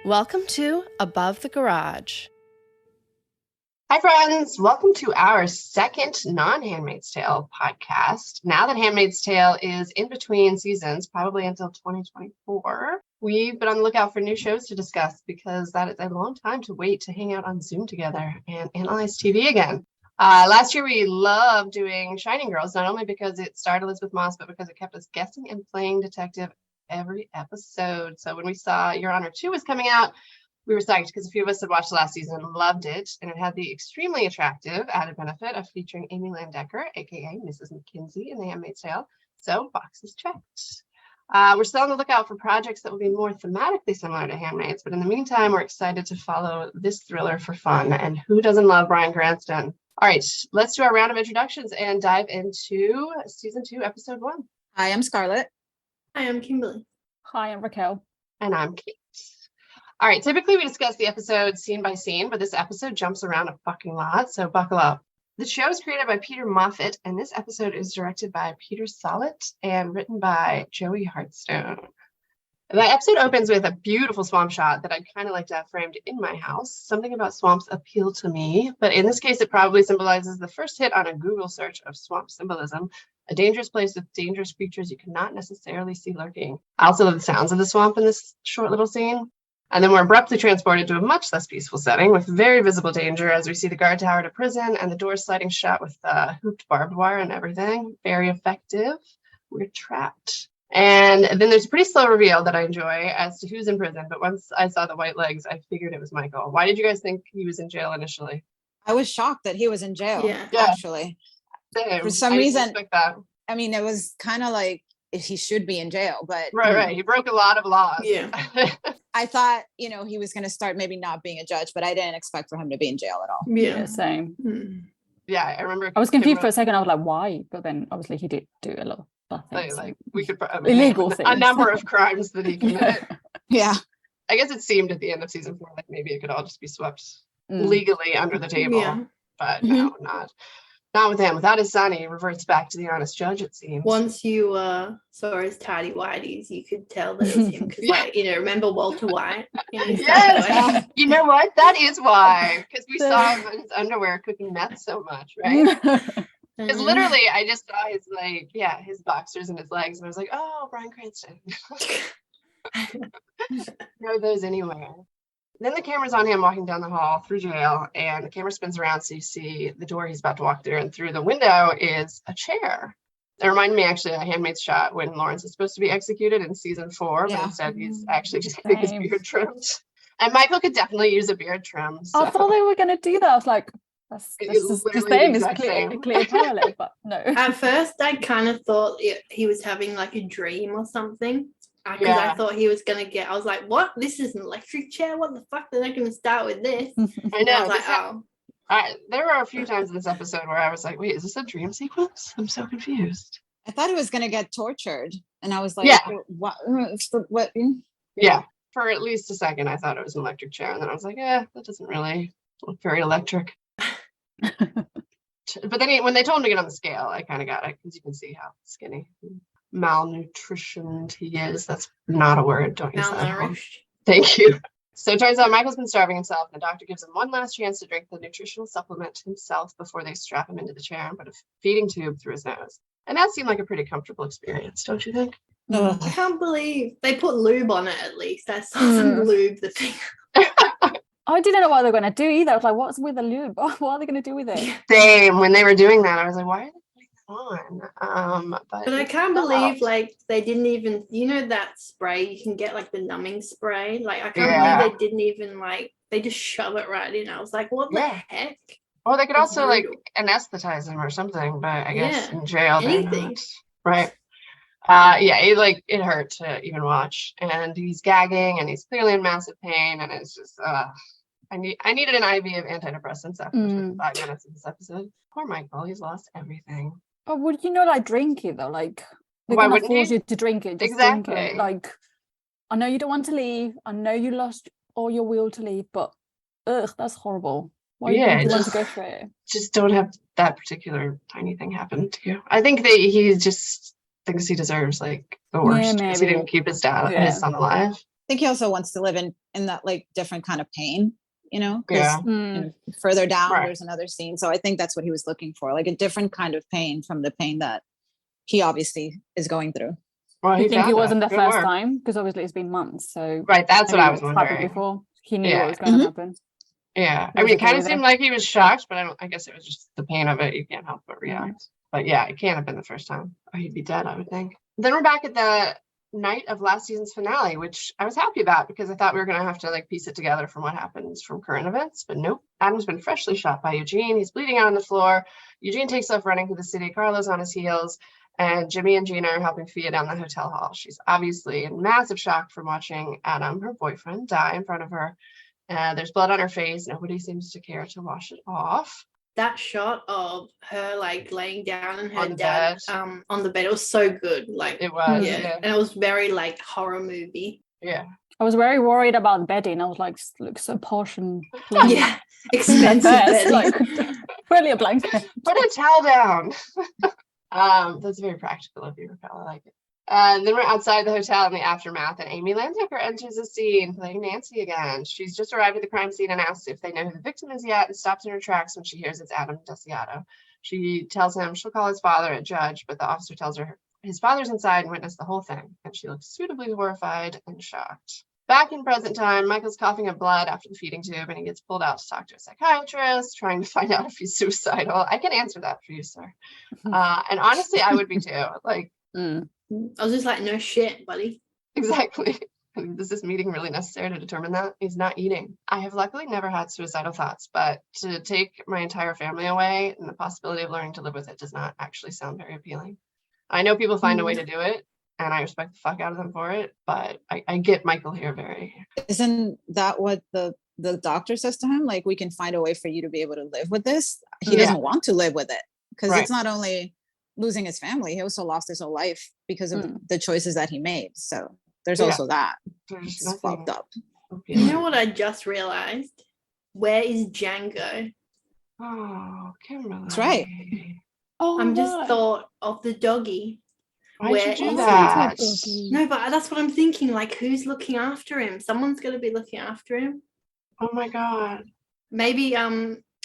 Welcome to Above the Garage. Hi, friends. Welcome to our second non-Handmaid's Tale podcast. Now that Handmaid's Tale is in between seasons, probably until 2024, we've been on the lookout for new shows to discuss because that is a long time to wait to hang out on Zoom together and analyze TV again. Last year, we loved doing Shining Girls, not only because it starred Elizabeth Moss, but because it kept us guessing and playing detective every episode. So when we saw Your Honor 2 was coming out, we were psyched because a few of us had watched the last season and loved it, and it had the extremely attractive added benefit of featuring Amy Landecker, aka Mrs. McKinsey in The Handmaid's Tale. So boxes checked. We're still on the lookout for projects that will be more thematically similar to Handmaid's, but in the meantime, we're excited to follow this thriller for fun. And who doesn't love Bryan Cranston? All right, let's do our round of introductions and dive into season 2, episode 1. Hi, I'm Scarlett. Hi, I'm Kimberly. Hi, I'm Raquel. And I'm Kate. All right, typically we discuss the episode scene by scene, but this episode jumps around a fucking lot, so buckle up. The show is created by Peter Moffat, and this episode is directed by Peter Sollett and written by Joey Hartstone. The episode opens with a beautiful swamp shot that I'd kind of like to have framed in my house. Something about swamps appeal to me, but in this case, it probably symbolizes the first hit on a Google search of swamp symbolism, a dangerous place with dangerous creatures you cannot necessarily see lurking. I also love the sounds of the swamp in this short little scene. And then we're abruptly transported to a much less peaceful setting with very visible danger as we see the guard tower to prison and the doors sliding shut with hooped barbed wire and everything. Very effective. We're trapped. And then there's a pretty slow reveal that I enjoy as to who's in prison. But once I saw the white legs, I figured it was Michael. Why did you guys think he was in jail initially? I was shocked that he was in jail, actually. Same. For some reason, that. I mean, it was kind of like he should be in jail, but... Right. He broke a lot of laws. Yeah. I thought, he was going to start maybe not being a judge, but I didn't expect for him to be in jail at all. Yeah, same. Yeah, I remember. I was confused for a second. I was like, why? But then obviously he did do a lot of bad things. Like we could illegal things. A number of crimes that he committed. Yeah. I guess it seemed at the end of season 4 like maybe it could all just be swept legally under the table. Yeah. But no, not with him. Without his son, he reverts back to the honest judge, it seems. Once you saw his tidy whities, you could tell that it was him. Because, remember Walter White? Yes. You know what? That is why. Because we saw him in his underwear cooking meth so much, right? Because literally, I just saw his boxers and his legs, and I was like, oh, Bryan Cranston. Throw those anywhere. Then the camera's on him walking down the hall through jail, and the camera spins around so you see the door he's about to walk through, and through the window is a chair. It reminded me actually of a Handmaid's shot when Lawrence is supposed to be executed in season 4, but instead he's actually just getting his beard trimmed. And Michael could definitely use a beard trim. So. I thought they were going to do that. I was like, that's the same is clear parallel, but no. At first, I kind of thought he was having like a dream or something. Because I thought he was going to get, I was like, what? This is an electric chair? What the fuck? They're not going to start with this. I know. I was like, there were a few times in this episode where I was like, wait, is this a dream sequence? I'm so confused. I thought he was going to get tortured. And I was like, what? Yeah. For at least a second, I thought it was an electric chair. And then I was like, that doesn't really look very electric. But then when they told him to get on the scale, I kind of got it because you can see how skinny, malnutritioned he is. That's not a word. Don't use that. Thank you. So it turns out Michael's been starving himself, and the doctor gives him one last chance to drink the nutritional supplement himself before they strap him into the chair and put a feeding tube through his nose. And that seemed like a pretty comfortable experience, don't you think? I can't believe they put lube on it at least. I saw some lube the thing. I didn't know what they were going to do either. I was like, what's with the lube? What are they going to do with it? Same. When they were doing that, I was like, why are they putting that on? But I can't believe they didn't even, that spray, you can get like the numbing spray. Like I can't believe they didn't even they just shove it right in. I was like, what the heck? Well, they could also anesthetize him or something, but I guess in jail, anything. Right. It hurt to even watch, and he's gagging, and he's clearly in massive pain, and it's just, I needed an IV of antidepressants after 5 minutes of this episode. Poor Michael, he's lost everything. Oh, would you not drink it though? They're gonna force you to drink it. Just drink it. I know you don't want to leave. I know you lost all your will to leave, but that's horrible. Why do you want to go through it? Just don't have that particular tiny thing happen to you. I think that he just thinks he deserves the worst because he didn't keep his son alive. think he also wants to live in that like different kind of pain, because further down there's another scene. So I think that's what he was looking for, like a different kind of pain from the pain that he obviously is going through. Well, you think it wasn't the first time? Because obviously it's been months. So that's what I was wondering. Before he knew what was going to happen. Yeah, I mean, it kind of seemed like he was shocked, but I guess it was just the pain of it. You can't help but react. But yeah, it can't have been the first time, or he'd be dead, I would think. Then we're back at the night of last season's finale, which I was happy about because I thought we were going to have to like piece it together from what happens from current events, but nope. Adam's been freshly shot by Eugene. He's bleeding out on the floor. Eugene takes off running through the city. Carlo's on his heels, and Jimmy and Gina are helping Fia down the hotel hall. She's obviously in massive shock from watching Adam, her boyfriend, die in front of her. There's blood on her face. Nobody seems to care to wash it off. That shot of her like laying down and her dad on the bed, it was so good. Like it was, and it was very like horror movie. Yeah, I was very worried about the bedding. I was like, looks so posh and expensive bedding. Like, really a blanket. Put a towel down. That's very practical of you, Raquel. I like it. And then we're outside the hotel in the aftermath, and Amy Landecker enters the scene playing Nancy again. She's just arrived at the crime scene and asks if they know who the victim is yet, and stops in her tracks when she hears it's Adam Desiato. She tells him she'll call his father a judge, but the officer tells her his father's inside and witnessed the whole thing, and she looks suitably horrified and shocked. Back in present time, Michael's coughing up blood after the feeding tube, and he gets pulled out to talk to a psychiatrist, trying to find out if he's suicidal. I can answer that for you, sir. And honestly, I would be too. Like, I was just like, no shit, buddy. Exactly. Is this meeting really necessary to determine that? He's not eating. I have luckily never had suicidal thoughts, but to take my entire family away and the possibility of learning to live with it does not actually sound very appealing. I know people find a way to do it, and I respect the fuck out of them for it, but I get Michael here very. Isn't that what the doctor says to him? Like, we can find a way for you to be able to live with this. He doesn't want to live with it because it's not only losing his family, he also lost his whole life because of the choices that he made. So there's also that. It's fucked up. You know what I just realized? Where is Django? Oh, Kimberly. That's right. Oh, I'm just thought of the doggy. Why'd you do that? No, but that's what I'm thinking. Like, who's looking after him? Someone's going to be looking after him. Oh my God. Maybe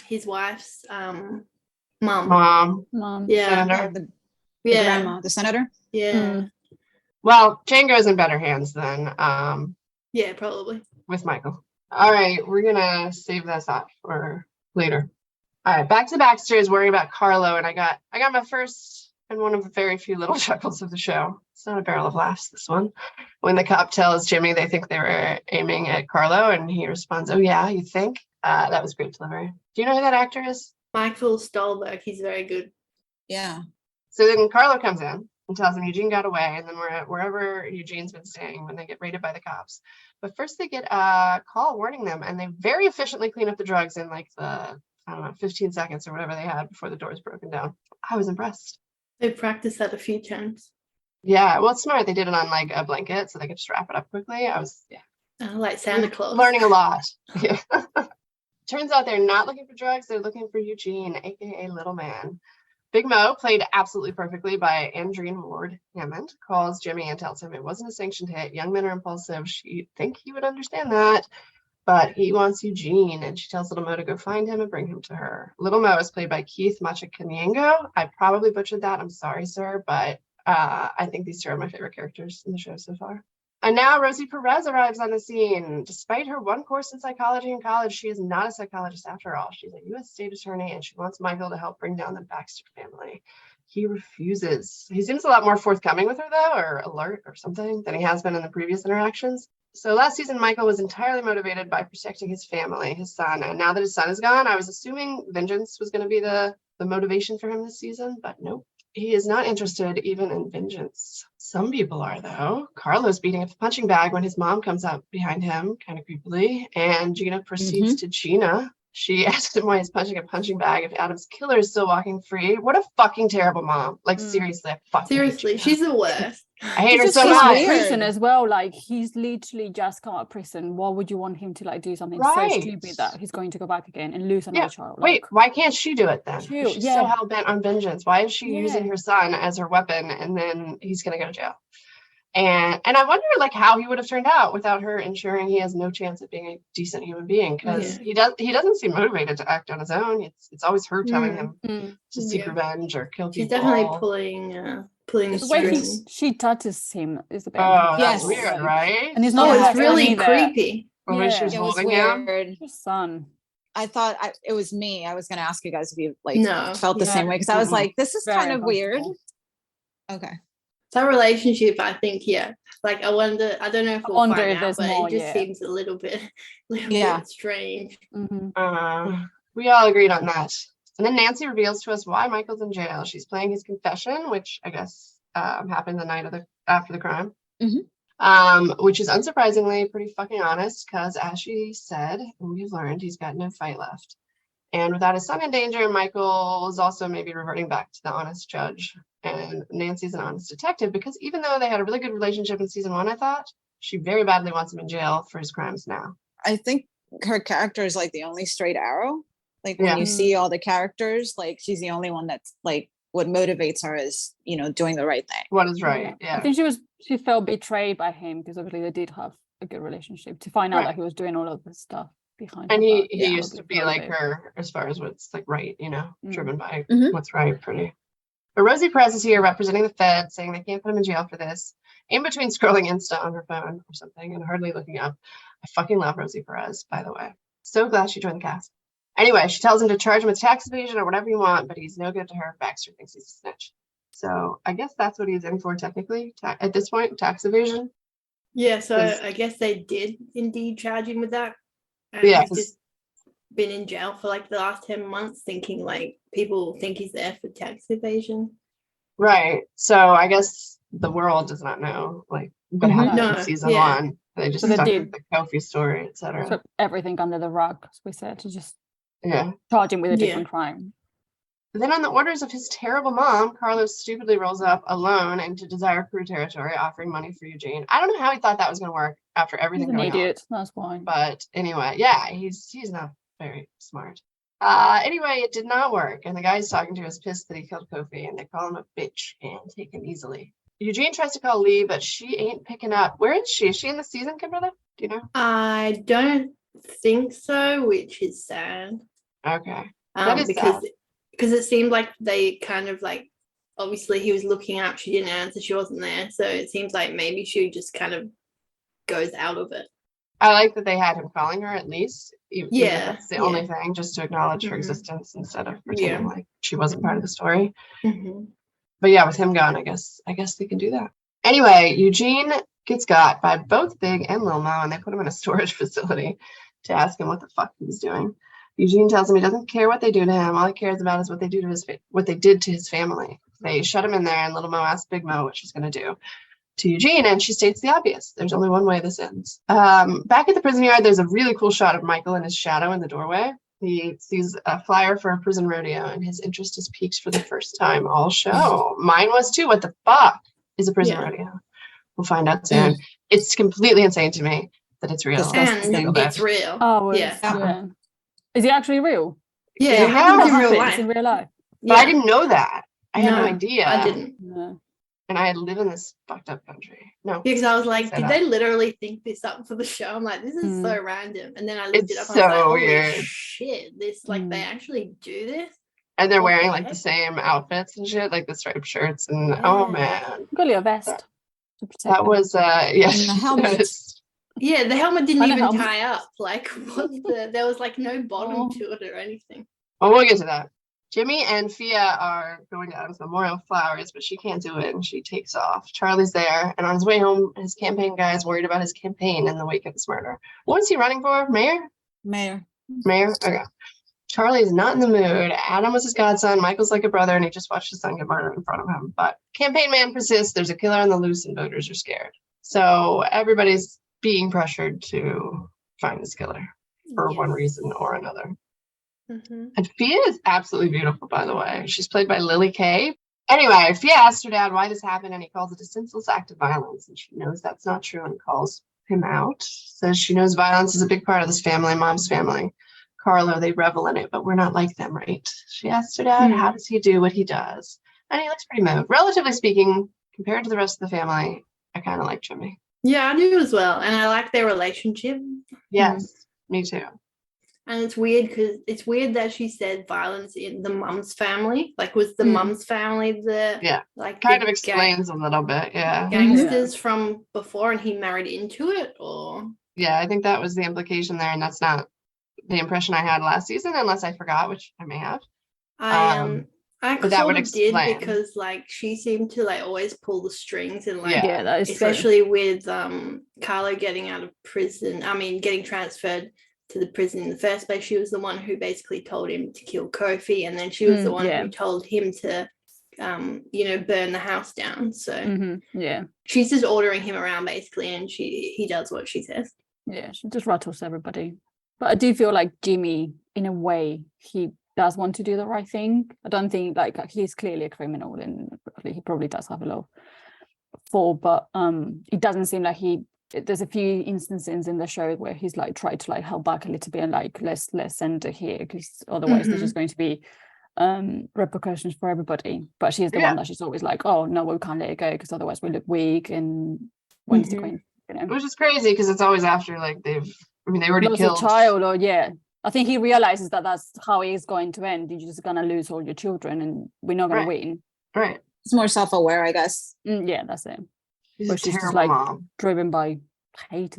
his wife's Mom. Yeah. Senator. The grandma, the senator. Yeah. Well, Django's in better hands then. Yeah, probably. With Michael. All right, we're gonna save this up for later. All right, back to the Baxters, worrying about Carlo, and I got my first and one of the very few little chuckles of the show. It's not a barrel of laughs, this one. When the cop tells Jimmy they think they were aiming at Carlo, and he responds, "Oh yeah, you think?" That was great delivery. Do you know who that actor is? Michael Stolberg. He's very good. Yeah. So then Carlo comes in and tells him Eugene got away, and then we're at wherever Eugene's been staying when they get raided by the cops. But first they get a call warning them, and they very efficiently clean up the drugs in like the, 15 seconds or whatever they had before the door's broken down. I was impressed. They practiced that a few times. Yeah, well, it's smart. They did it on like a blanket so they could just wrap it up quickly. Like Santa Claus. Learning a lot. Yeah. Turns out they're not looking for drugs. They're looking for Eugene, aka Little Man. Big Mo, played absolutely perfectly by Andreen Ward Hammond, calls Jimmy and tells him it wasn't a sanctioned hit. Young men are impulsive. She'd think he would understand that, but he wants Eugene, and she tells Little Mo to go find him and bring him to her. Little Mo is played by Keith Machakanyengo. I probably butchered that. I'm sorry, sir, but I think these two are my favorite characters in the show so far. And now Rosie Perez arrives on the scene. Despite her one course in psychology in college, she is not a psychologist after all. She's a U.S. state attorney, and she wants Michael to help bring down the Baxter family. He refuses. He seems a lot more forthcoming with her, though, or alert or something, than he has been in the previous interactions. So last season, Michael was entirely motivated by protecting his family, his son. And now that his son is gone, I was assuming vengeance was going to be the motivation for him this season, but nope. He is not interested even in vengeance. Some people are, though. Carlo's beating up the punching bag when his mom comes up behind him, kind of creepily, and Gina proceeds to Gina. She asks him why he's punching a punching bag if Adam's killer is still walking free. What a fucking terrible mom. Like, seriously, I fucking seriously, she's the worst. I hate her so much. He's prison as well. Like, he's literally just come out of prison. Why would you want him to like do something so stupid that he's going to go back again and lose another child? Like, wait, why can't she do it then? She's so hell bent on vengeance. Why is she using her son as her weapon and then he's gonna go to jail? And I wonder like how he would have turned out without her ensuring he has no chance of being a decent human being, because he doesn't seem motivated to act on his own. It's always her telling him to seek revenge or kill people. She's definitely pulling the way she touches him is a bit that's weird, right? And it's not it's really creepy. She was holding him. Your son. I thought it was me. I was going to ask you guys if you felt the same way, because I was like, this is kind of weird. Okay. That relationship, I think, like I don't know if we'll find out, but more, it just seems a little bit strange. We all agreed on that. And then Nancy reveals to us why Michael's in jail. She's playing his confession, which I guess happened the night after the crime. Which is unsurprisingly pretty fucking honest, because as she said, and we've learned, he's got no fight left. And without his son in danger, Michael is also maybe reverting back to the honest judge. And Nancy's an honest detective, because even though they had a really good relationship in season 1, I thought, she very badly wants him in jail for his crimes now. I think her character is like the only straight arrow. Like when you see all the characters, like she's the only one that's like, what motivates her is, doing the right thing. What is right? Yeah. I think she felt betrayed by him, because obviously they did have a good relationship, to find out that he was doing all of this stuff behind and her. he used to be like her as far as what's like right, driven by what's right, pretty. But Rosie Perez is here representing the Fed, saying they can't put him in jail for this, in between scrolling Insta on her phone or something and hardly looking up. I fucking love Rosie Perez, by the way. So glad she joined the cast. Anyway, she tells him to charge him with tax evasion or whatever you want, but he's no good to her. Baxter thinks he's a snitch. So I guess that's what he's in for technically at this point, tax evasion. Yeah, so I guess they did indeed charge him with that. Yeah. He's just been in jail for like the last 10 months, thinking like people think he's there for tax evasion. Right. So I guess the world does not know like what happened in season 1. They just stuck with the Kofi story, etc. Put everything under the rug, as we said, to just charge him with a different crime. Then on the orders of his terrible mom, Carlos stupidly rolls up alone into Desire Crew territory, offering money for Eugene. I don't know how he thought that was going to work after everything he's an going idiot. on. That's why. But anyway, he's not very smart. Anyway, it did not work, and the guy he's talking to is pissed that he killed Kofi, and they call him a bitch and take him easily. Eugene tries to call Lee, but she ain't picking up. Where is she? Is she in the season, Kimberly? Do you know? I don't think so, which is sad. Okay. Because it seemed like they kind of like, obviously he was looking up, she didn't answer, she wasn't there. So it seems like maybe she just kind of goes out of it. I like that they had him calling her at least. Even if that's the only thing, just to acknowledge her existence instead of pretending like she wasn't part of the story. But yeah, with him gone, I guess they can do that. Anyway, Eugene gets got by both Big and Lil Mo, and they put him in a storage facility to ask him what the fuck he was doing. Eugene tells him he doesn't care what they do to him. All he cares about is what they did to his family. They shut him in there, and Little Mo asks Big Mo what she's going to do to Eugene, and she states the obvious. There's only one way this ends. Back at the prison yard, there's a really cool shot of Michael in his shadow in the doorway. He sees a flyer for a prison rodeo, and his interest is piqued for the first time all show. Mine was too. What the fuck is a prison rodeo? We'll find out soon. It's completely insane to me that it's real. And it's real. Oh, yeah. Is it actually real? Yeah, it happens in real life. In real life. But I didn't know that. I had no idea. I didn't. No. And I live in this fucked up country. No. Because I was like, did they literally think this up for the show? I'm like, this is so random. And then I looked it up and I was like, holy weird. shit, this they actually do this? And they're wearing like the same outfits and shit, like the striped shirts and oh man. Got your vest. That was the helmet. Yeah, the helmet didn't even tie up. Like there was like no bottom to it or anything. Well, we'll get to that. Jimmy and Fia are going to Adam's memorial flowers, but she can't do it and she takes off. Charlie's there, and on his way home, his campaign guy is worried about his campaign in the wake of this murder. What is he running for? Mayor? Mayor. Okay. Charlie's not in the mood. Adam was his godson. Michael's like a brother, and he just watched his son get murdered in front of him. But campaign man persists. There's a killer on the loose, and voters are scared. So everybody's being pressured to find this killer for one reason or another. And Fia is absolutely beautiful, by the way. She's played by Lily Kay. Anyway, Fia asked her dad why this happened, and he calls it a senseless act of violence. And she knows that's not true and calls him out. Says she knows violence is a big part of this family, mom's family. Carlo, they revel in it, but we're not like them, right? She asked her dad, how does he do what he does? And he looks pretty moved. Relatively speaking, compared to the rest of the family, I kind of like Jimmy. Yeah, I do as well. And I like their relationship. Yes, me too. And it's weird that she said violence in the mum's family. Like, was the mum's family like kind of explains a little bit, gangsters from before, and he married into it, or I think that was the implication there, and that's not the impression I had last season, unless I forgot, which I may have. I but that would explain. did, because like she seemed to like always pull the strings, and like that is especially true. With Carlo getting out of prison. I mean, getting transferred to the prison in the first place. She was the one who basically told him to kill Kofi, and then she was the one who told him to burn the house down. So she's just ordering him around basically, and he does what she says. She just rattles everybody. But I do feel like Jimmy, in a way, he does want to do the right thing. I don't think like he's clearly a criminal, and he probably does have a lot of fault, but it doesn't seem like there's a few instances in the show where he's like tried to like help back a little bit and like let's send her here, because otherwise there's just going to be repercussions for everybody. But she's the one that she's always like, oh no, we can't let it go because otherwise we look weak, and when's it going, which is crazy because it's always after like they already killed a child, or I think he realizes that that's how it is going to end. You're just gonna lose all your children and we're not gonna win. Right. It's more self-aware, I guess. That's it. She's just like mom. Driven by hate.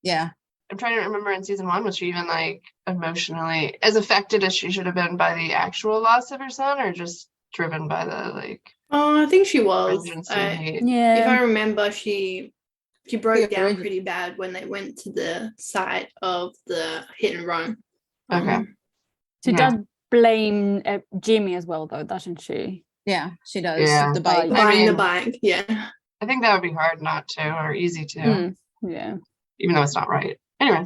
Yeah. I'm trying to remember, in season 1, was she even like emotionally as affected as she should have been by the actual loss of her son, or just driven by the like? Oh, I think she was. If I remember, she broke down pretty bad when they went to the site of the hit and run. Okay. She does blame Jimmy as well, though, doesn't she? Yeah, she does. Yeah. The bike. Buying the bike. Yeah. I think that would be hard not to, or easy to. Yeah. Even though it's not right. Anyway,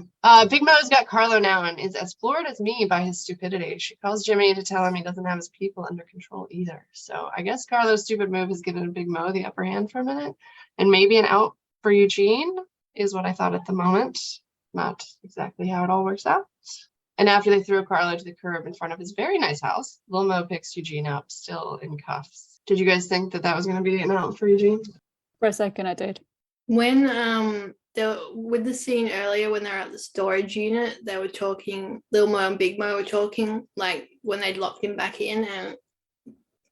Big Mo's got Carlo now and is as floored as me by his stupidity. She calls Jimmy to tell him he doesn't have his people under control either. So I guess Carlo's stupid move has given Big Mo the upper hand for a minute, and maybe an out for Eugene is what I thought at the moment. Not exactly how it all works out. And after they throw Carlo to the curb in front of his very nice house, Lil Mo picks Eugene up, still in cuffs. Did you guys think that was going to be an out for Eugene? For a second, I did. When with the scene earlier when they're at the storage unit, they were talking, Lil Mo and Big Mo were talking, like when they'd locked him back in, and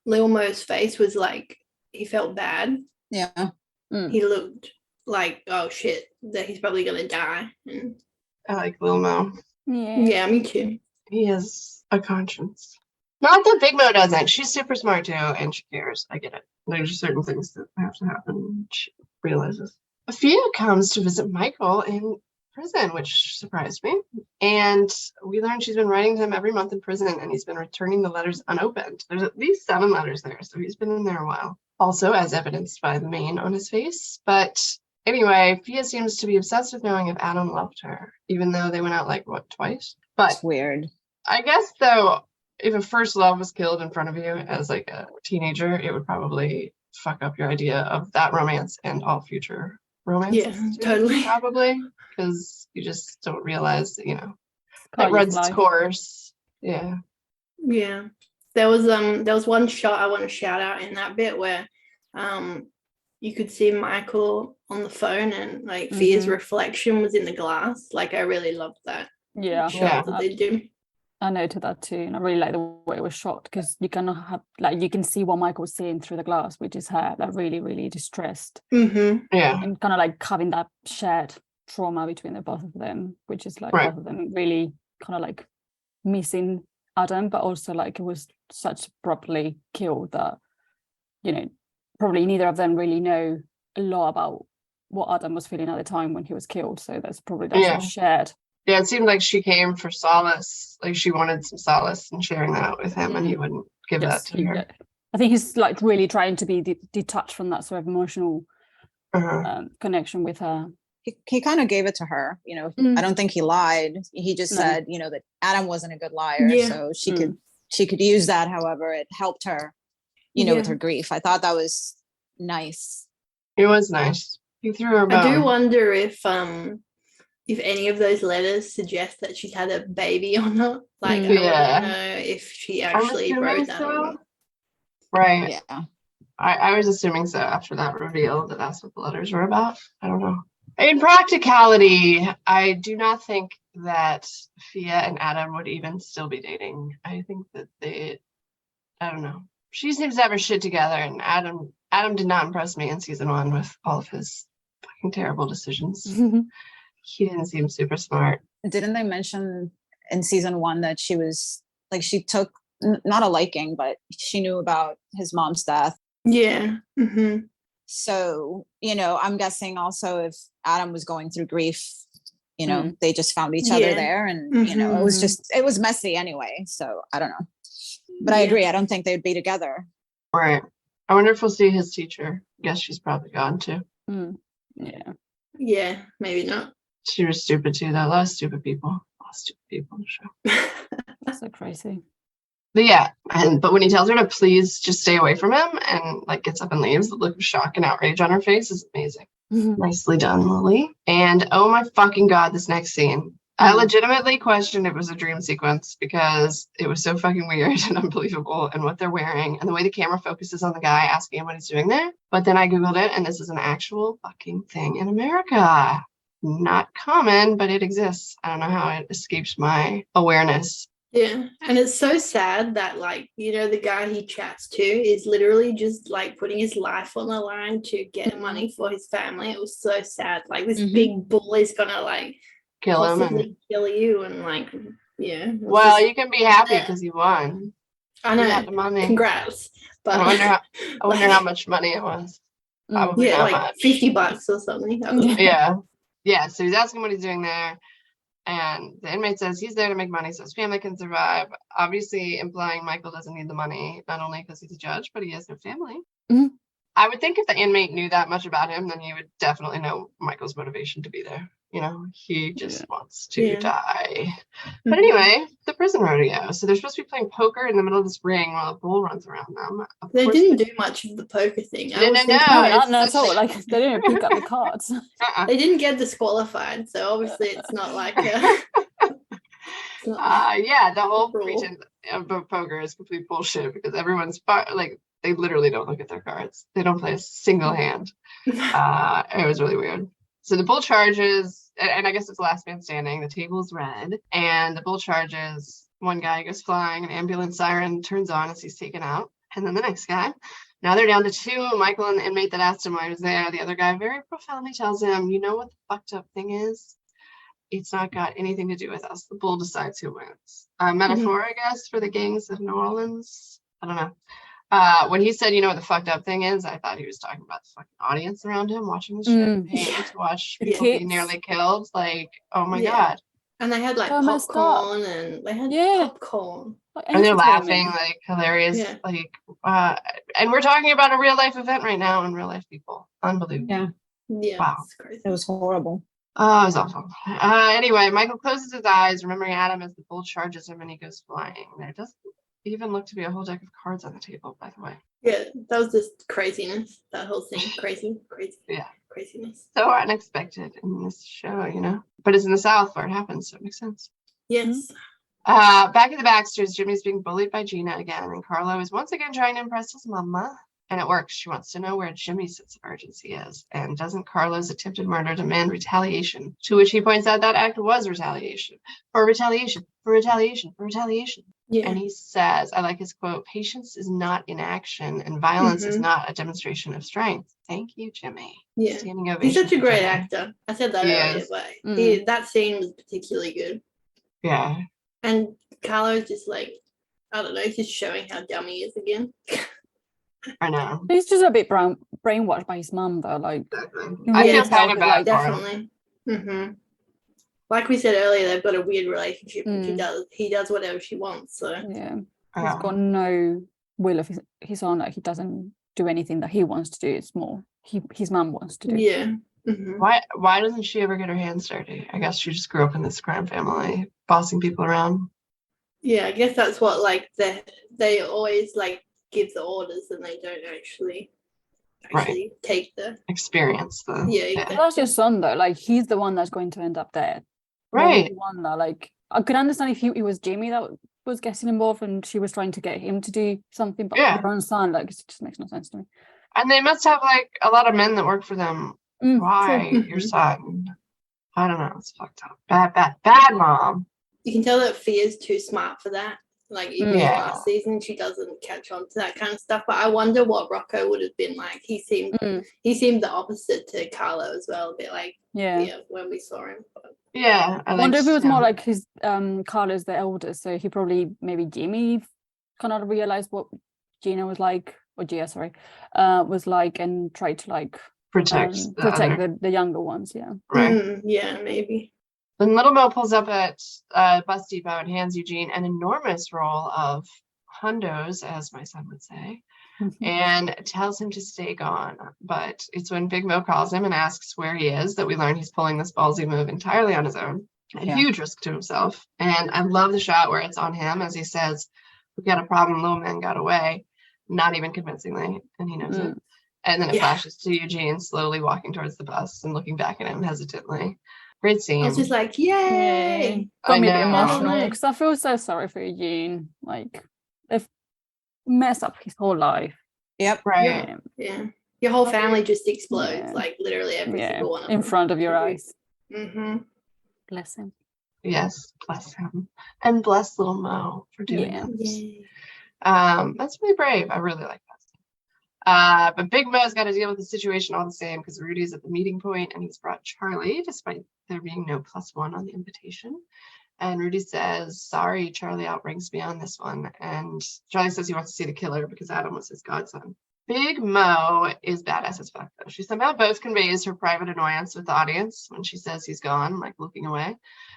Lil Mo's face was like, he felt bad. Yeah. He looked like, oh shit, that he's probably gonna die. And I like Lil Mo. Yeah, me too. He has a conscience. Not that Big Mo doesn't. She's super smart too, and she cares. I get it. There's just certain things that have to happen. She realizes. Fia comes to visit Michael in prison, which surprised me. And we learned she's been writing to him every month in prison, and he's been returning the letters unopened. There's at least 7 letters there, so he's been in there a while. Also, as evidenced by the mane on his face. But anyway, Fia seems to be obsessed with knowing if Adam loved her, even though they went out like, twice? But it's weird. I guess, though, if a first love was killed in front of you as like a teenager, it would probably fuck up your idea of that romance and all future romance. Yeah, totally. Probably, because you just don't realize, it runs its course. Yeah. There was one shot I want to shout out in that bit where you could see Michael on the phone, and like Fia's reflection was in the glass. Like, I really loved that shot that they do. I noted that too, and I really like the way it was shot, because you can have you can see what Michael's seeing through the glass, which is her like really, really distressed. Yeah, and kind of like having that shared trauma between the both of them, which is like both of them really kind of like missing Adam, but also like it was such abruptly killed that probably neither of them really know a lot about what Adam was feeling at the time when he was killed. So that's probably shared. Yeah, it seemed like she came for solace. Like she wanted some solace in sharing that with him, and he wouldn't give that to her. I think he's like really trying to be detached from that sort of emotional connection with her. He kind of gave it to her. I don't think he lied. He just said, that Adam wasn't a good liar, so she could use that. However, it helped her, with her grief. I thought that was nice. It was nice. He threw her bone. I do wonder if any of those letters suggest that she's had a baby or not. Like, I don't know if she actually wrote that. Right. Yeah. I was assuming so after that reveal that that's what the letters were about. I don't know. In practicality, I do not think that Fia and Adam would even still be dating. I think that I don't know. She seems to have her shit together, and Adam did not impress me in season 1 with all of his fucking terrible decisions. He didn't seem super smart. Didn't they mention in season 1 that she was like, she took not a liking, but she knew about his mom's death? Yeah. So, I'm guessing also if Adam was going through grief, they just found each other there, and it was messy anyway. So I don't know, but I agree. I don't think they'd be together. Right. I wonder if we'll see his teacher. Guess she's probably gone too. Yeah, maybe not. She was stupid too, though. A lot of stupid people. A lot of stupid people in the show. That's so crazy. But yeah, but when he tells her to please just stay away from him and like gets up and leaves, the look of shock and outrage on her face is amazing. Nicely done, Lily. And oh my fucking God, this next scene. I legitimately questioned if it was a dream sequence because it was so fucking weird and unbelievable, and what they're wearing and the way the camera focuses on the guy asking him what he's doing there. But then I Googled it, and this is an actual fucking thing in America. Not common, but it exists. I don't know how it escapes my awareness. Yeah, and it's so sad that, like, the guy he chats to is literally just like putting his life on the line to get money for his family. It was so sad. Like, this big bull is gonna like kill him and kill you, and like, yeah. Well, you can be happy because you won. I know. You got the money. Congrats. But I wonder how much money it was. Probably not like much. $50 or something. Yeah. So he's asking what he's doing there. And the inmate says he's there to make money so his family can survive, obviously implying Michael doesn't need the money, not only because he's a judge, but he has no family. I would think if the inmate knew that much about him, then he would definitely know Michael's motivation to be there. He just wants to die. But anyway, the prison rodeo. So they're supposed to be playing poker in the middle of this ring while a bull runs around them. They didn't do much of the poker thing. No, not at all. Like, they didn't pick up the cards. They didn't get disqualified, so obviously it's not like the whole pretense of poker is complete bullshit because everyone's like, they literally don't look at their cards. They don't play a single hand. It was really weird. So the bull charges, and I guess it's last man standing. The table's red, and the bull charges. One guy goes flying, an ambulance siren turns on as he's taken out, and then the next guy. Now they're down to 2. Michael and the inmate that asked him why he was there. The other guy very profoundly tells him, you know what the fucked up thing is? It's not got anything to do with us. The bull decides who wins. Metaphor, I guess, for the gangs of New Orleans. I don't know. When he said, you know what the fucked up thing is, I thought he was talking about the fucking audience around him watching the shit, paying to watch people be nearly killed. Like, oh my God. And they had like popcorn, and they had popcorn. And they're laughing, like hilarious. Yeah. Like, and we're talking about a real life event right now and real life people. Unbelievable. Yeah. Wow. Crazy. It was horrible. Oh, it was awful. Anyway, Michael closes his eyes, remembering Adam as the bull charges him, and he goes flying. There doesn't even look to be a whole deck of cards on the table, by the way. Yeah, that was just craziness. That whole thing, crazy. Yeah, craziness. So unexpected in this show, But it's in the South where it happens, so it makes sense. Yes. Back at the Baxters, Jimmy's being bullied by Gina again, and Carlo is once again trying to impress his mama. And it works. She wants to know where Jimmy's sense of urgency is. And doesn't Carlo's attempted murder demand retaliation? To which he points out that act was retaliation. For retaliation. Yeah. And he says, I like his quote, patience is not inaction and violence is not a demonstration of strength. Thank you, Jimmy. Yeah. He's such a great actor. I said that earlier, but that scene was particularly good. Yeah. And Carlo's just like, I don't know, he's just showing how dumb he is again. I know. He's just a bit brainwashed by his mum, though. Like, exactly. I feel kind of bad definitely. Like we said earlier, they've got a weird relationship. He does whatever she wants. So yeah, he's got no will of his own. Like, he doesn't do anything that he wants to do. It's more his mum wants to do. Yeah. Why doesn't she ever get her hands dirty? I guess she just grew up in this crime family, bossing people around. Yeah, I guess that's what they always like give the orders and they don't actually take the experience. That's your son though. Like, he's the one that's going to end up dead. Right. One that, like, I could understand if he was Jimmy that was getting involved and she was trying to get him to do something, but Yeah. her own son, like, it just makes no sense to me. And they must have like a lot of men that work for them. Why True. your son? I don't know. It's fucked up. Bad mom. You can tell that Fia's too smart for that. Like even Yeah. last season, she doesn't catch on to that kind of stuff. But I wonder what Rocco would have been like. He seemed the opposite to Carlo as well, a bit like Fia when we saw him. But. Yeah, I wonder if it was more like his Carlo's the eldest, so he probably maybe Jimmy kind of realized what Gina was like, or Gia, sorry, was like, and tried to like protect the younger ones. Yeah, right. Yeah, maybe. Then Little Mo pulls up at Bus Depot and hands Eugene an enormous roll of hundos, as my son would say, and tells him to stay gone. But it's when Big Mo calls him and asks where he is that we learn he's pulling this ballsy move entirely on his own. A huge risk to himself. And I love the shot where it's on him as he says, "We got a problem, little man got away," not even convincingly, and he knows it. And then it flashes to Eugene slowly walking towards the bus and looking back at him hesitantly. Great scene. I was just like, yay! Got me a bit emotional because I feel so sorry for Eugene. Like, they've messed up his whole life. Yep. Right. Yeah. Your whole family just explodes, like literally every single one of them. In front of your eyes. Bless him. Yes, bless him. And bless little Mo for doing it. That's really brave. I really like that. But Big Mo's got to deal with the situation all the same because Rudy's at the meeting point and he's brought Charlie despite there being no +1 on the invitation. And Rudy says, "Sorry, Charlie outranks me on this one." And Charlie says he wants to see the killer because Adam was his godson. Big Mo is badass as fuck, though. She somehow both conveys her private annoyance with the audience when she says he's gone, like looking away,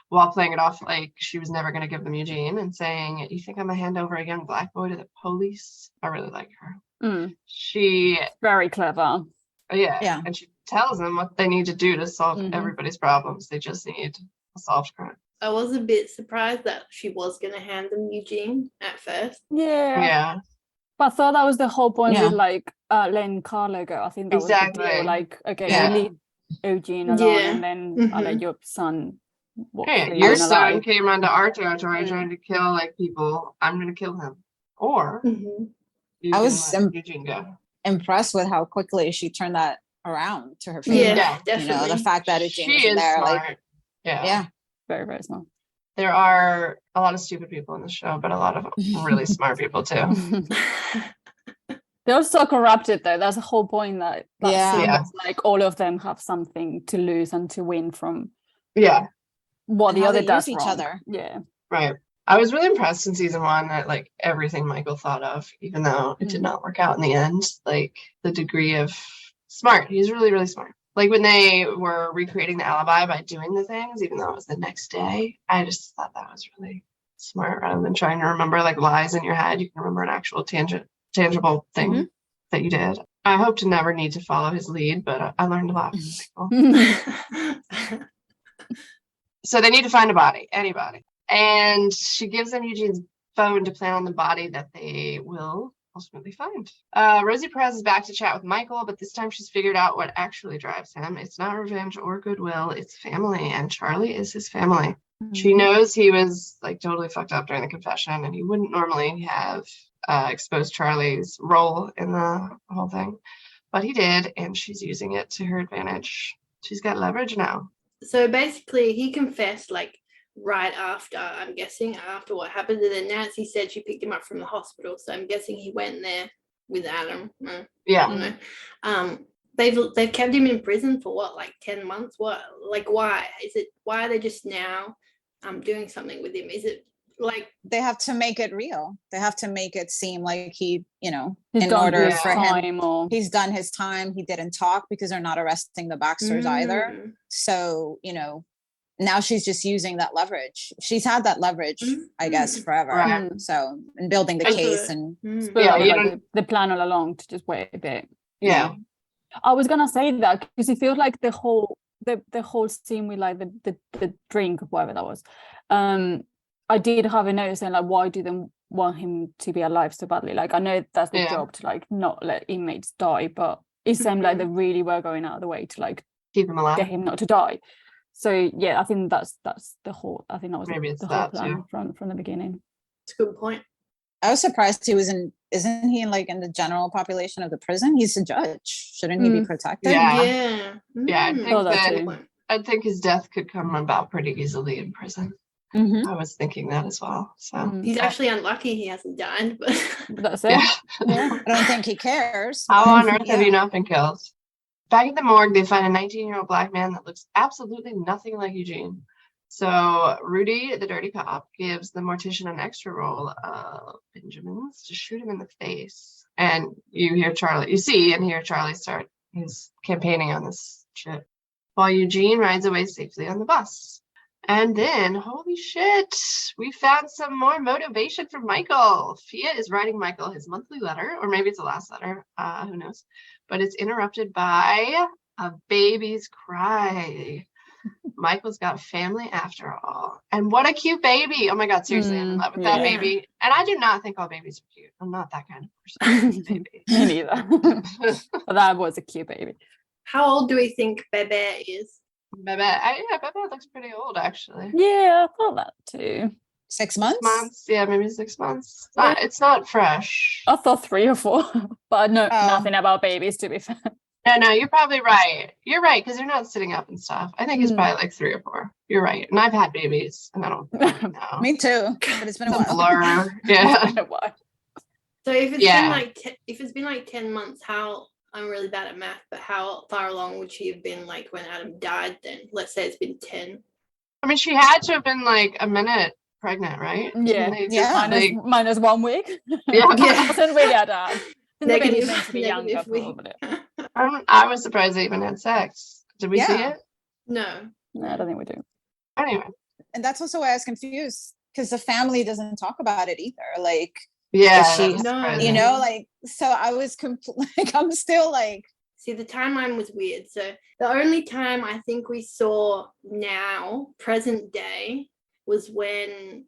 while playing it off like she was never going to give them Eugene and saying, "You think I'm going to hand over a young black boy to the police?" I really like her. She very clever. Yeah. And she tells them what they need to do to solve everybody's problems. They just need a solved crime. I was a bit surprised that she was going to hand them Eugene at first. Yeah. But I thought that was the whole point with like letting Carlo go. I think that was the deal. Like, okay, you leave Eugene alone and then I'll let your son walk free. Your son came onto our territory trying to kill like people. I'm going to kill him. Or I was Eugene go. Impressed with how quickly she turned that around to her favor. Yeah, definitely. You know, the fact that Eugene was there, smart. like, yeah, very, very smart. There are a lot of stupid people in the show, but a lot of really smart people too. They're also corrupted though. That's the whole point that like all of them have something to lose and to win from. What and the other does each wrong. other. Yeah. Right. I was really impressed in season 1 at like everything Michael thought of, even though it did not work out in the end. Like the degree of smart. He's really, really smart. Like when they were recreating the alibi by doing the things, even though it was the next day, I just thought that was really smart. Rather than trying to remember like lies in your head, you can remember an actual tangible thing that you did. I hope to never need to follow his lead, but I learned a lot from Michael. So they need to find a body, anybody. And she gives them Eugene's phone to plan on the body that they will ultimately find. Rosie Perez is back to chat with Michael, but this time she's figured out what actually drives him. It's not revenge or goodwill, it's family, and Charlie is his family. She knows he was like totally fucked up during the confession, and he wouldn't normally have exposed Charlie's role in the whole thing, but he did, and she's using it to her advantage. She's got leverage now. So basically, he confessed like right after, I'm guessing, after what happened. And then Nancy said she picked him up from the hospital. So I'm guessing he went there with Adam. Yeah. They've kept him in prison for what, like 10 months? What, like, why? Why are they just now doing something with him? Is it like they have to make it real? They have to make it seem like he, you know, he's in order for him, he's done his time. He didn't talk because they're not arresting the Baxters either. So, you know, now she's just using that leverage. She's had that leverage, I guess, forever. Right. So, and building the case and the plan all along to just wait a bit. Yeah. I was gonna say that because it feels like the whole scene with like the drink or whatever that was. I did have a notice saying like, why do they want him to be alive so badly? Like, I know that's the job to like not let inmates die, but it seemed like they really were going out of the way to like keep him alive, get him not to die. So yeah, I think that's the whole. I think that was maybe the whole plan from the beginning. It's a good point. I was surprised he was in. Isn't he in the general population of the prison? He's a judge. Shouldn't he be protected? Yeah. Yeah. I think his death could come about pretty easily in prison. I was thinking that as well. So he's actually unlucky he hasn't died, but that's it. Yeah. I don't think he cares. How on earth have you not been killed? Back at the morgue, they find a 19-year-old black man that looks absolutely nothing like Eugene. So Rudy, the dirty cop, gives the mortician an extra roll of Benjamins to shoot him in the face. And you hear Charlie start his campaigning on this shit, while Eugene rides away safely on the bus. And then, holy shit, we found some more motivation from Michael. Fia is writing Michael his monthly letter, or maybe it's the last letter, who knows. But it's interrupted by a baby's cry. Michael's got family after all. And what a cute baby. Oh my God, seriously, I'm in love with that baby. And I do not think all babies are cute. I'm not that kind of person. Baby. Me neither. But that was a cute baby. How old do we think Bebe is? Bebe looks pretty old, actually. Yeah, I thought that too. 6 months? 6 months? Yeah, maybe 6 months. It's not fresh. I thought 3 or 4, but I know nothing about babies, to be fair. No, you're probably right. You're right, because they're not sitting up and stuff. I think it's probably like 3 or 4. You're right. And I've had babies, and I don't know. Me too, but it's been a while. Blur. Yeah. So if it's been like 10 months, I'm really bad at math, but how far along would she have been like when Adam died then? Let's say it's been 10. I mean, she had to have been like a minute pregnant, right? Yeah. Minus 1 week. Yeah. It wasn't really at that. Negative. Meant to be younger, probably. I was surprised they even had sex. Did we see it? No, I don't think we do. Anyway. And that's also why I was confused, because the family doesn't talk about it either. Like, so I was I'm still like. See, the timeline was weird. So the only time I think we saw now, present day, was when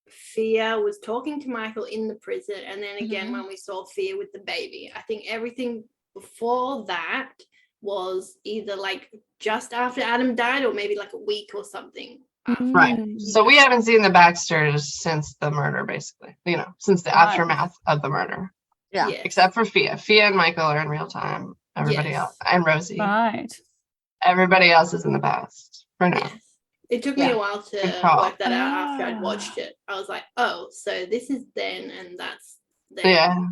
Fia was talking to Michael in the prison, and then again when we saw Fia with the baby. I think everything before that was either like just after Adam died or maybe like a week or something. Right. So we haven't seen the Baxters since the murder, basically, since the aftermath of the murder. Yeah. Yes. Except for Fia. Fia and Michael are in real time. Everybody else, and Rosie. Right. Everybody else is in the past for now. Yes. It took me a while to work that out after I'd watched it. I was like, oh, so this is then and that's then. Yeah.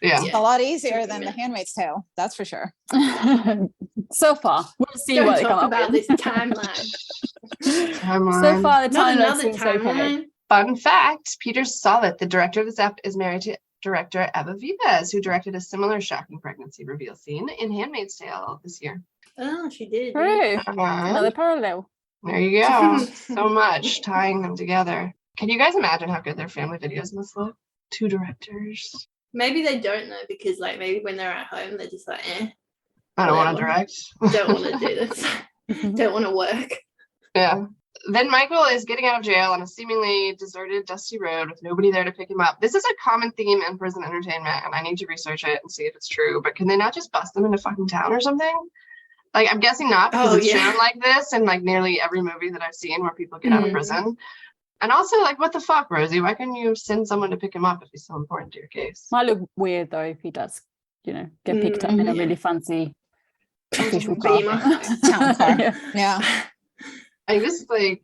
It's a lot easier than The Handmaid's Tale, that's for sure. So far, we'll see what they come up about with. this timeline. So far, the timeline seems okay. Fun fact: Peter Sollett, the director of this app, is married to director Eva Vives, who directed a similar shocking pregnancy reveal scene in Handmaid's Tale this year. Oh, she did. True. Another parallel. There you go. So much tying them together. Can you guys imagine how good their family videos must look? 2 directors. Maybe they don't know, because like maybe when they're at home they're just like, I don't want to direct. Don't want to do this. Don't want to work. Yeah. Then Michael is getting out of jail on a seemingly deserted, dusty road with nobody there to pick him up. This is a common theme in prison entertainment, and I need to research it and see if it's true. But can they not just bust them into fucking town or something? Like, I'm guessing not, because it's shown like this in like nearly every movie that I've seen where people get out of prison. And also, like, what the fuck, Rosie? Why couldn't you send someone to pick him up if he's so important to your case? Might look weird though if he does, get picked up in a really fancy official car. Town car. Yeah. I just I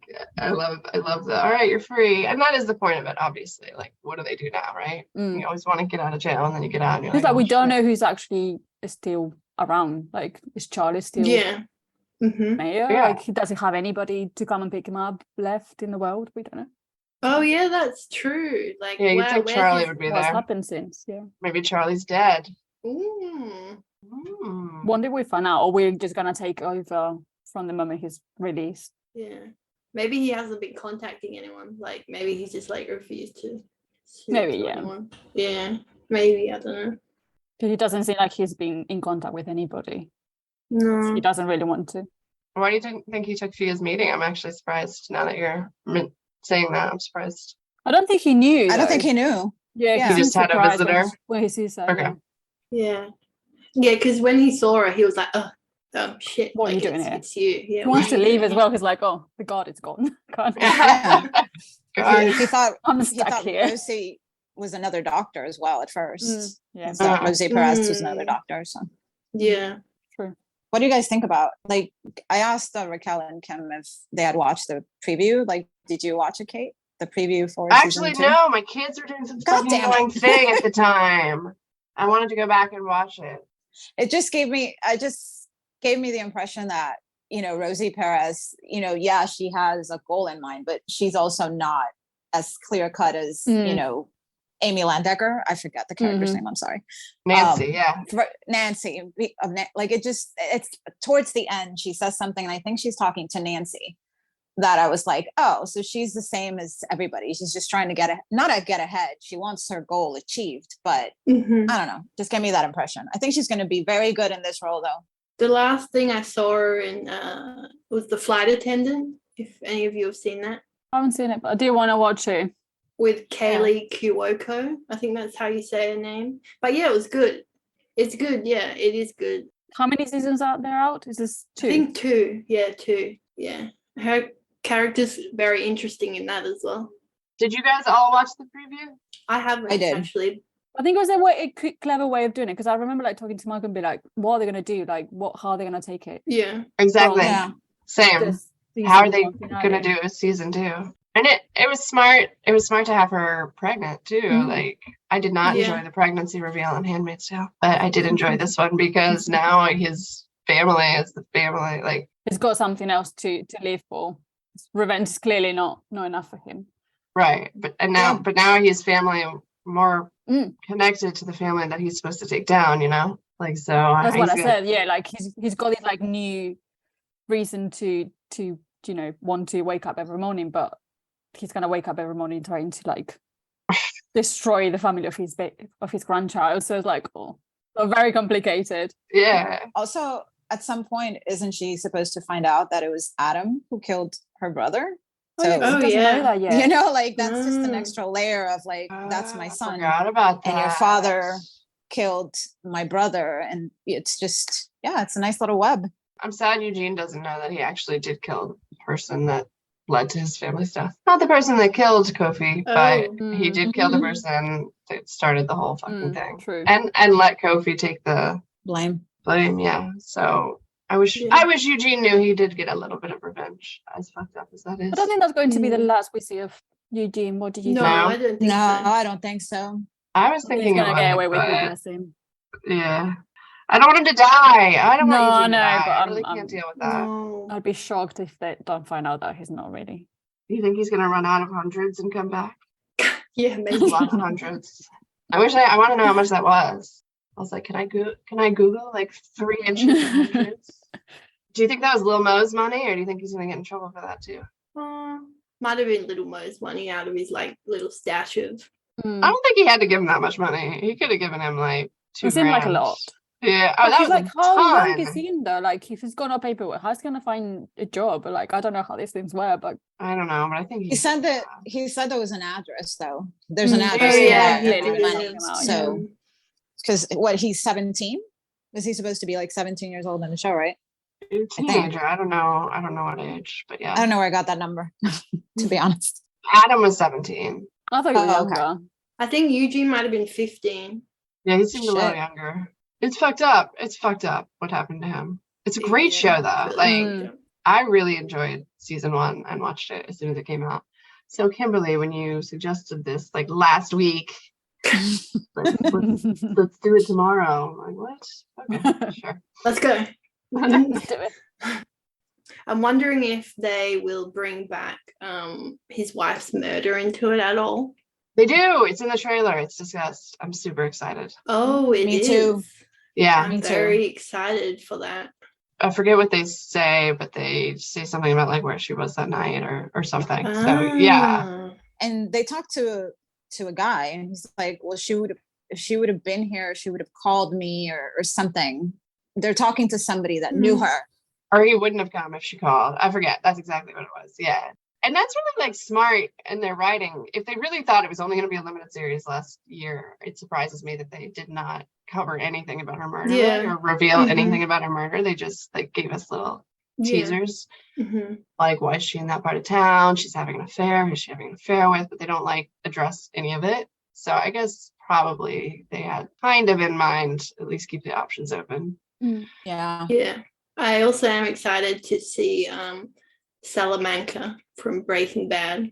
love the all right, you're free. And that is the point of it, obviously. Like, what do they do now, right? You always want to get out of jail, and then you get out and you're it's like we don't shit. know who's actually still around. Like, is Charlie still mayor? Yeah. Like, does he have anybody to come and pick him up left in the world? We don't know. Oh yeah, that's true. Like, yeah, you'd think Charlie would be what's there. happened since? Yeah. Maybe Charlie's dead. When did we find out, or we're just gonna take over from the moment he's released? Yeah, maybe he hasn't been contacting anyone. Like, maybe he's just like refused to. Maybe anyone. Yeah, maybe, I don't know. He doesn't seem like he's been in contact with anybody. No, he doesn't really want to. Why do you think he took Fia's meeting? I'm actually surprised now that you're saying that. I'm surprised. I don't think he knew. I don't think he knew. Yeah, he just had a visitor. When he sees her. Okay. Yeah, because when he saw her, he was like, "Oh shit! What are you doing here? It's you." Yeah, he wants to leave as well. He's like, "Oh, the guard is gone." Yeah. He thought I'm stuck here. Rosie was another doctor as well at first. Yeah. So Rosie Perez was another doctor. So yeah. True. What do you guys think about? Like, I asked Raquel and Kim if they had watched the preview. Like, did you watch it, Kate? The preview for Actually, season 2? no. My kids were doing some fucking annoying thing at the time. I wanted to go back and watch it. It just gave me the impression that, Rosie Perez, yeah, she has a goal in mind, but she's also not as clear cut as, Amy Landecker. I forget the character's name. I'm sorry. Nancy. Nancy. Like it's towards the end, she says something, and I think she's talking to Nancy, that I was like, oh, so she's the same as everybody. She's just trying to not get ahead. She wants her goal achieved, but I don't know. Just give me that impression. I think she's going to be very good in this role, though. The last thing I saw her in was The Flight Attendant, if any of you have seen that. I haven't seen it, but I do want to watch it. With Kaylee Cuoco. I think that's how you say her name. But yeah, it was good. It's good. Yeah, it is good. How many seasons are there out? Is this 2? I think 2. Yeah, 2. Yeah. Her character's very interesting in that as well. Did you guys all watch the preview? I haven't. I did. Actually. I think it was a clever way of doing it, because I remember talking to Mark and be like, what are they going to do? How are they going to take it? Yeah. Exactly. Same. How are they going to do a season 2? And it was smart. It was smart to have her pregnant too. Like, I did not enjoy the pregnancy reveal on Handmaid's Tale, but I did enjoy this one because now his family is the family. Like, he's got something else to live for. Revenge is clearly not enough for him. Right, but now his family more connected to the family that he's supposed to take down. Like, so that's what I said. Yeah, like he's got this new reason to want to wake up every morning, but he's gonna wake up every morning trying to destroy the family of his grandchild. So it's very complicated. Yeah. Also, at some point, isn't she supposed to find out that it was Adam who killed her brother? So know that yet. That's just an extra layer of that's my son. I forgot about that. And your father killed my brother, and it's just it's a nice little web. I'm sad Eugene doesn't know that he actually did kill the person that led to his family stuff. Not the person that killed Kofi, but he did kill the person that started the whole fucking thing. True. And let Kofi take the blame. Yeah. So I wish Eugene knew he did get a little bit of revenge, as fucked up as that is. I don't think that's going to be the last we see of Eugene. What did you think? I don't think so. I don't think so. I was thinking he's gonna get away with it, bless him. Yeah. I don't want him to die. I don't want Eugene to die. But I really can't deal with that. No. I'd be shocked if they don't find out that he's not ready. You think he's gonna run out of hundreds and come back? Yeah, maybe. Lots of hundreds. I want to know how much that was. I was like, can I Google 3 inches of hundreds? Do you think that was Lil Mo's money, or do you think he's gonna get in trouble for that too? Might have been Little Mo's money out of his little stash of. I don't think he had to give him that much money. He could have given him $2 It seemed like a lot. Yeah. But that he's was how young is he in though? If he's got no paperwork, how's he gonna find a job? I don't know how these things work, but I don't know. But I think he said there was an address though. There's an address. So because he's 17? Was he supposed to be 17 years old in the show, right? A teenager. I don't know what age, but yeah. I don't know where I got that number, to be honest. Adam was 17. I thought he was younger. Okay. I think Eugene might have been 15. Yeah, he seemed a little younger. It's fucked up. It's fucked up what happened to him. It's a great show though. I really enjoyed season 1 and watched it as soon as it came out. So Kimberly, when you suggested this last week, let's do it tomorrow. I'm like, what? Okay, sure. Let's go. Let's do it. I'm wondering if they will bring back his wife's murder into it at all. They do. It's in the trailer. It's discussed. I'm super excited. Oh, Me too. Yeah. I'm very excited for that. I forget what they say, but they say something about where she was that night or something. So yeah. And they talked to a guy, and he's like, well, if she would have been here, she would have called me or something. They're talking to somebody that knew her. Or he wouldn't have come if she called. I forget. That's exactly what it was. Yeah. And that's really smart in their writing. If they really thought it was only going to be a limited series last year, it surprises me that they did not cover anything about her murder or reveal anything about her murder. They just gave us little teasers. Like, why is she in that part of town? She's having an affair. Who's she having an affair with? But they don't like address any of it. So I guess probably they had kind of in mind at least keep the options open. Yeah. I also am excited to see Salamanca from Breaking Bad.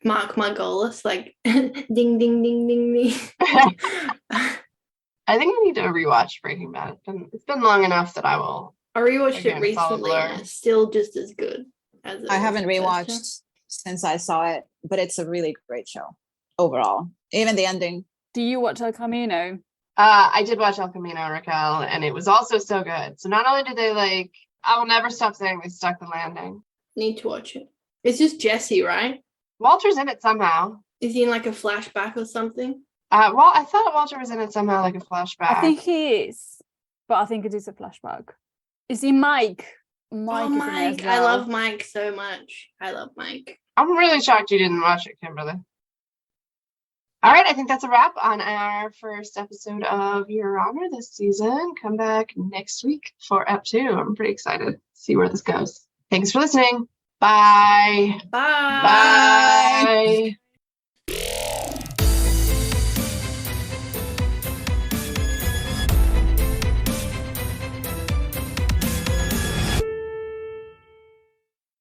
Mark Margolis, like ding ding ding ding ding. I think I need to rewatch Breaking Bad. It's been long enough that I will. I rewatched it recently and it's still just as good as it I haven't rewatched since I saw it, but it's a really great show overall. Even the ending. Do you watch El Camino? I did watch El Camino, Raquel, and it was also so good. So not only did they I will never stop saying they stuck the landing. Need to watch it. It's just Jesse, right? Walter's in it somehow. Is he in like a flashback or something? Well, I thought Walter was in it somehow, like a flashback. I think he is, but I think it is a flashback. Is he Mike? Mike. Mike. I love Mike so much. I love Mike. I'm really shocked you didn't watch it, Kimberly. All right, I think that's a wrap on our first episode of Your Honor this season. Come back next week for Ep 2. I'm pretty excited to see where this goes. Thanks for listening. Bye. Bye. Bye.